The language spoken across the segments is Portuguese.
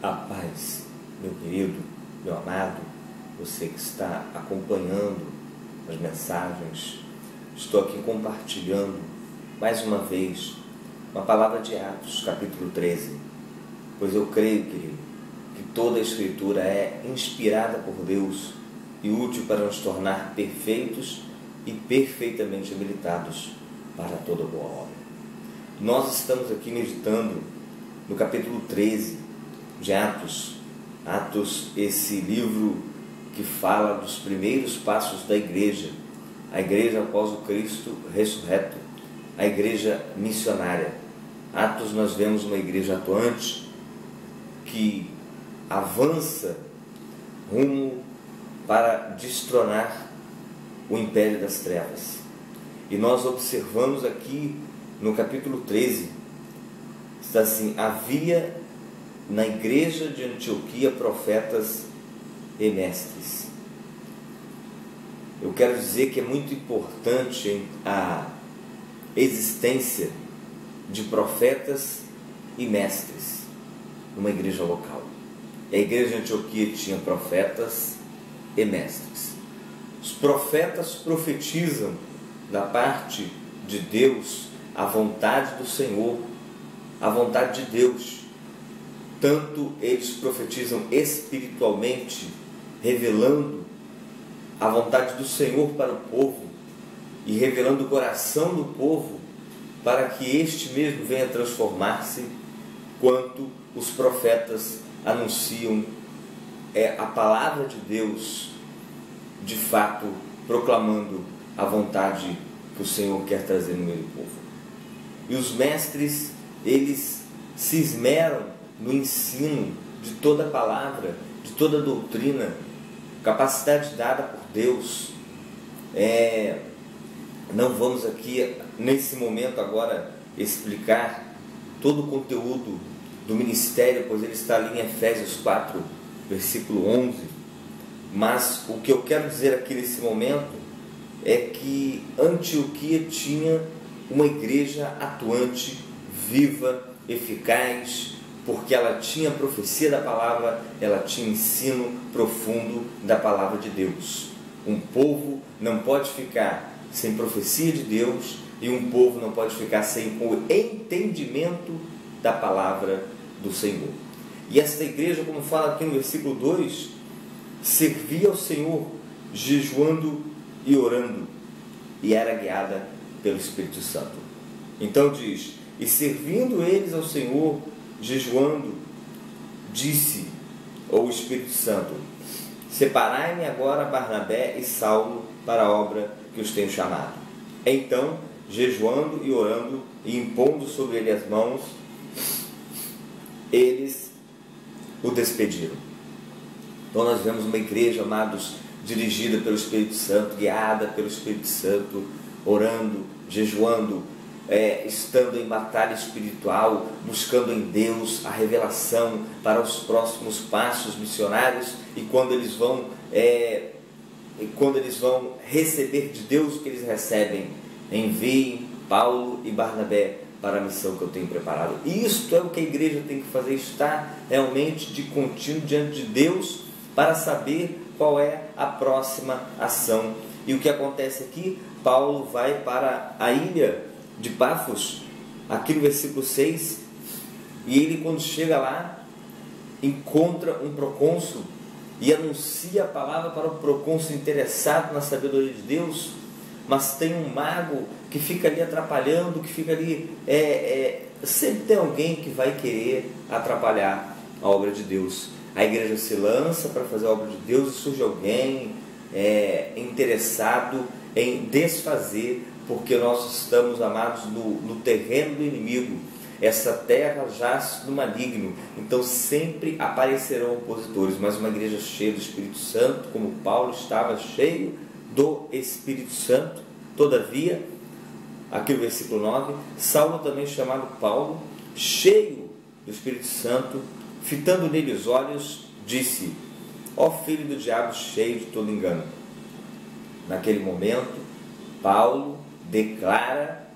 A paz, meu querido, meu amado, você que está acompanhando as mensagens, estou aqui compartilhando mais uma vez uma palavra de Atos, capítulo 13, pois eu creio, querido, que toda a Escritura é inspirada por Deus e útil para nos tornar perfeitos e perfeitamente habilitados para toda boa obra. Nós estamos aqui meditando no capítulo 13 de Atos, esse livro que fala dos primeiros passos da igreja, a igreja após o Cristo ressurreto, a igreja missionária. Atos, nós vemos uma igreja atuante que avança rumo para destronar o império das trevas. E nós observamos aqui no capítulo 13, está assim: havia na igreja de Antioquia profetas e mestres. Eu quero dizer que é muito importante a existência de profetas e mestres numa igreja local. A igreja de Antioquia tinha profetas e mestres. Os profetas profetizam da parte de Deus a vontade do Senhor, a vontade de Deus. Tanto eles profetizam espiritualmente, revelando a vontade do Senhor para o povo e revelando o coração do povo para que este mesmo venha transformar-se, quanto os profetas anunciam a palavra de Deus, de fato proclamando a vontade que o Senhor quer trazer no meio do povo. E os mestres, eles se esmeram no ensino de toda a palavra, de toda a doutrina, capacidade dada por Deus. Não vamos aqui, nesse momento agora, explicar todo o conteúdo do ministério, pois ele está ali em Efésios 4, versículo 11. Mas o que eu quero dizer aqui nesse momento é que Antioquia tinha uma igreja atuante, viva, eficaz, porque ela tinha a profecia da palavra, ela tinha ensino profundo da palavra de Deus. Um povo não pode ficar sem profecia de Deus e um povo não pode ficar sem o entendimento da palavra do Senhor. E esta igreja, como fala aqui no versículo 2, servia ao Senhor jejuando e orando, e era guiada pelo Espírito Santo. Então diz: e servindo eles ao Senhor, jejuando, disse o Espírito Santo: separai-me agora Barnabé e Saulo para a obra que os tenho chamado. Então, jejuando e orando e impondo sobre ele as mãos, eles o despediram. Então nós vemos uma igreja, amados, dirigida pelo Espírito Santo, guiada pelo Espírito Santo, orando, jejuando, estando em batalha espiritual, buscando em Deus a revelação para os próximos passos missionários. E quando eles vão receber de Deus o que eles recebem, enviem Paulo e Barnabé para a missão que eu tenho preparado. Isto é o que a igreja tem que fazer, estar realmente de contínuo diante de Deus para saber qual é a próxima ação. E o que acontece aqui? Paulo vai para a ilha de Pafos, aqui no versículo 6, e ele, quando chega lá, encontra um procônsul e anuncia a palavra para o procônsul interessado na sabedoria de Deus, mas tem um mago que fica ali atrapalhando, que fica ali, sempre tem alguém que vai querer atrapalhar a obra de Deus. A igreja se lança para fazer a obra de Deus e surge alguém interessado em desfazer, porque nós estamos, amados, no terreno do inimigo. Essa terra jaz no maligno, então sempre aparecerão opositores, mas uma igreja cheia do Espírito Santo, como Paulo estava cheio do Espírito Santo. Todavia, aqui no versículo 9, Saulo, também chamado Paulo, cheio do Espírito Santo, fitando nele os olhos, disse: ó filho do diabo, cheio de todo engano. Naquele momento, Paulo declara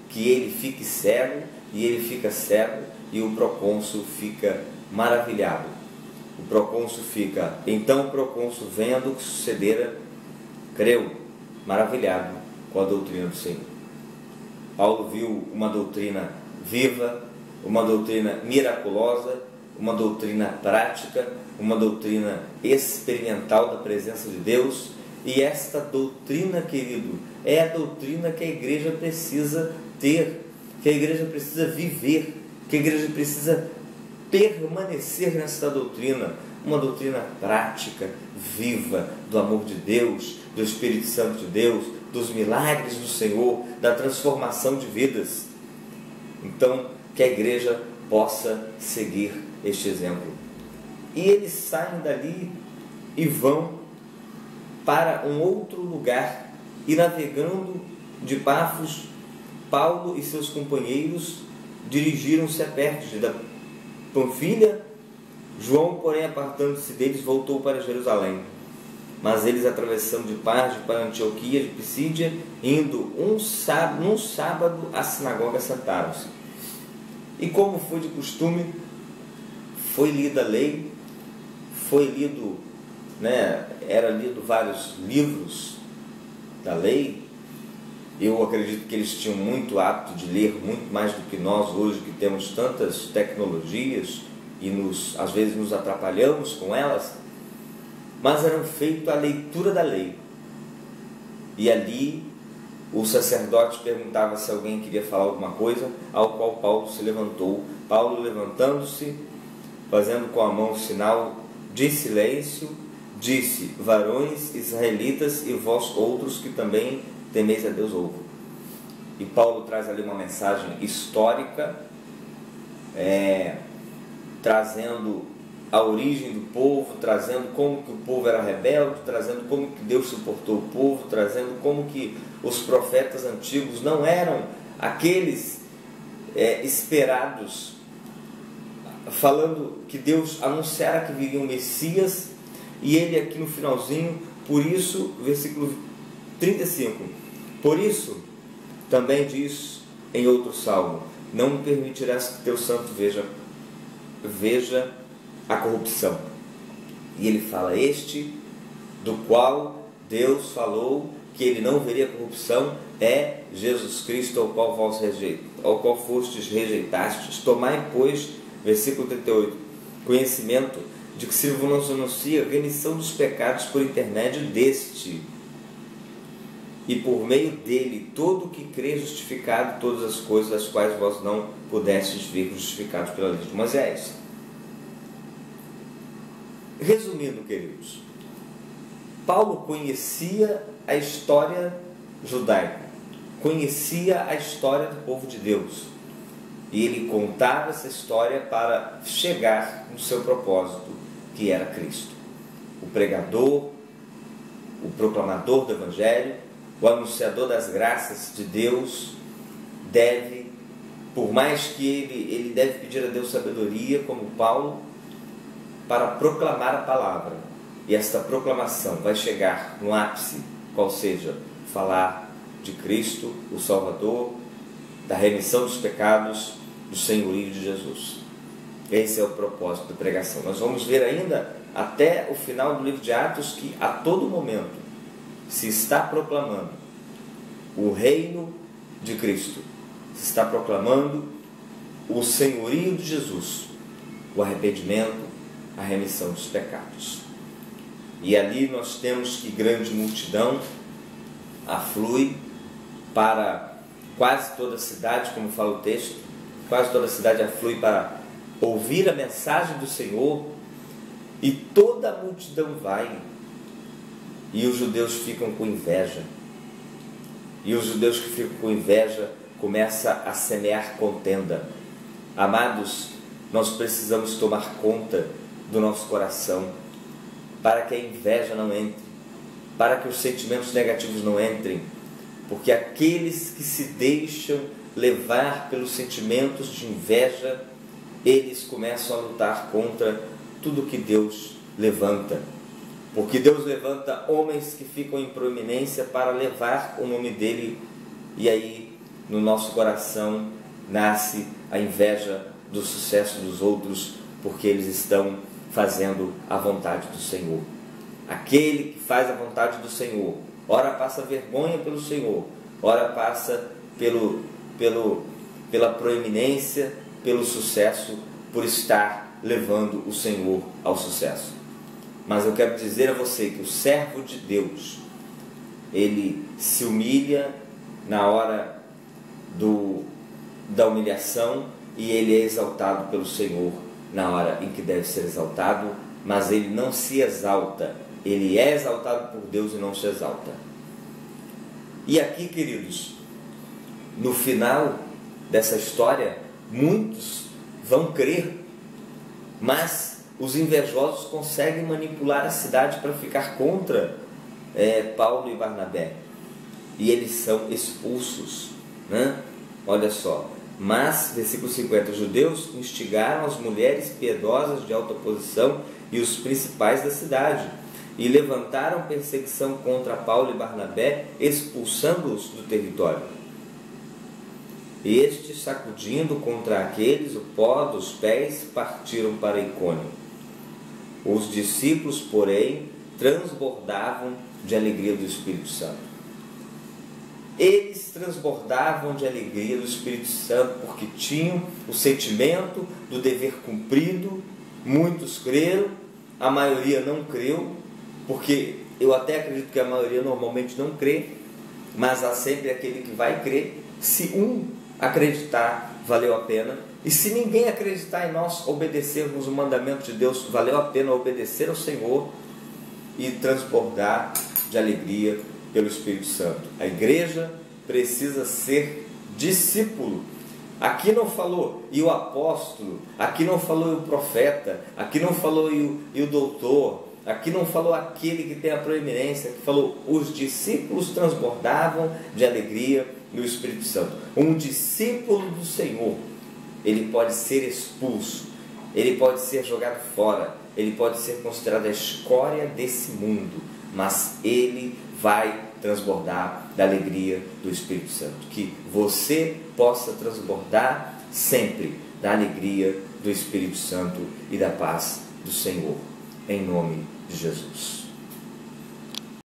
que ele fique cego, e ele fica cego, e o procônsul fica maravilhado. O procônsul fica: então o procônsul, vendo o que sucedera, creu, maravilhado com a doutrina do Senhor. Paulo viu uma doutrina viva, uma doutrina miraculosa, uma doutrina prática, uma doutrina experimental da presença de Deus. E esta doutrina, querido, é a doutrina que a igreja precisa ter, que a igreja precisa viver, que a igreja precisa permanecer nesta doutrina. Uma doutrina prática, viva, do amor de Deus, do Espírito Santo de Deus, dos milagres do Senhor, da transformação de vidas. Então, que a igreja possa seguir este exemplo. E eles saem dali e vão para um outro lugar, e navegando de Pafos, Paulo e seus companheiros dirigiram-se a Pérgamo da Panfilha. João, porém, apartando-se deles, voltou para Jerusalém. Mas eles, atravessando de Párgio para Antioquia de Pisídia, indo num sábado à sinagoga, sentaram-se. E como foi de costume, foi lida a lei, foi lido, era lido vários livros da lei. Eu acredito que eles tinham muito hábito de ler, muito mais do que nós hoje, que temos tantas tecnologias e às vezes nos atrapalhamos com elas, mas era feita a leitura da lei. E ali o sacerdote perguntava se alguém queria falar alguma coisa, ao qual Paulo se levantou. Paulo, levantando-se, fazendo com a mão o sinal de silêncio, disse: varões israelitas, e vós outros que também temeis a Deus, ouve. E Paulo traz ali uma mensagem histórica, trazendo a origem do povo, trazendo como que o povo era rebelde, trazendo como que Deus suportou o povo, trazendo como que os profetas antigos não eram aqueles esperados, falando que Deus anunciara que viria um Messias. E ele aqui no finalzinho, por isso, versículo 35, por isso também diz em outro salmo: não me permitirás que teu santo veja a corrupção. E ele fala: este do qual Deus falou que ele não veria corrupção é Jesus Cristo, ao qual fostes rejeitastes. Tomai, pois, versículo 38, conhecimento de que se vos anuncia a remissão dos pecados por intermédio deste, e por meio dele todo o que crê justificado todas as coisas das quais vós não pudestes vir justificados pela lei de Moisés. Resumindo, queridos, Paulo conhecia a história judaica, conhecia a história do povo de Deus, e ele contava essa história para chegar no seu propósito, que era Cristo, o pregador, o proclamador do Evangelho, o anunciador das graças de Deus. Deve, por mais que ele deve pedir a Deus sabedoria, como Paulo, para proclamar a palavra. E esta proclamação vai chegar no ápice, qual seja, falar de Cristo, o Salvador, da remissão dos pecados, do senhorio de Jesus. Esse é o propósito da pregação. Nós vamos ver ainda, até o final do livro de Atos, que a todo momento se está proclamando o reino de Cristo, se está proclamando o senhorio de Jesus, o arrependimento, a remissão dos pecados. E ali nós temos que grande multidão aflui para quase toda a cidade, como fala o texto, quase toda a cidade aflui para ouvir a mensagem do Senhor, e toda a multidão vai, e os judeus ficam com inveja, e os judeus que ficam com inveja começam a semear contenda. Amados, nós precisamos tomar conta do nosso coração, para que a inveja não entre, para que os sentimentos negativos não entrem, porque aqueles que se deixam levar pelos sentimentos de inveja, eles começam a lutar contra tudo que Deus levanta, porque Deus levanta homens que ficam em proeminência para levar o nome dele, e aí no nosso coração nasce a inveja do sucesso dos outros, porque eles estão fazendo a vontade do Senhor. Aquele que faz a vontade do Senhor, ora passa vergonha pelo Senhor, ora passa pela proeminência, pelo sucesso, por estar levando o Senhor ao sucesso. Mas eu quero dizer a você que o servo de Deus, ele se humilha na hora da humilhação e ele é exaltado pelo Senhor na hora em que deve ser exaltado, mas ele não se exalta, ele é exaltado por Deus e não se exalta. E aqui, queridos, no final dessa história, muitos vão crer, mas os invejosos conseguem manipular a cidade para ficar contra Paulo e Barnabé, e eles são expulsos, né? Olha só, mas, versículo 50, os judeus instigaram as mulheres piedosas de alta posição e os principais da cidade, e levantaram perseguição contra Paulo e Barnabé, expulsando-os do território. Estes, sacudindo contra aqueles o pó dos pés, partiram para Icônio. Os discípulos, porém, transbordavam de alegria do Espírito Santo. Eles transbordavam de alegria do Espírito Santo porque tinham o sentimento do dever cumprido. Muitos creram, a maioria não creu, porque eu até acredito que a maioria normalmente não crê, mas há sempre aquele que vai crer. Se um acreditar, valeu a pena, e se ninguém acreditar em nós obedecermos o mandamento de Deus, valeu a pena obedecer ao Senhor e transbordar de alegria pelo Espírito Santo. A igreja precisa ser discípulo. Aqui não falou e o apóstolo, aqui não falou e o profeta, aqui não falou e o doutor, aqui não falou aquele que tem a proeminência, que falou os discípulos transbordavam de alegria no Espírito Santo. Um discípulo do Senhor, ele pode ser expulso, ele pode ser jogado fora, ele pode ser considerado a escória desse mundo, mas ele vai transbordar da alegria do Espírito Santo. Que você possa transbordar sempre da alegria do Espírito Santo e da paz do Senhor, em nome de Jesus.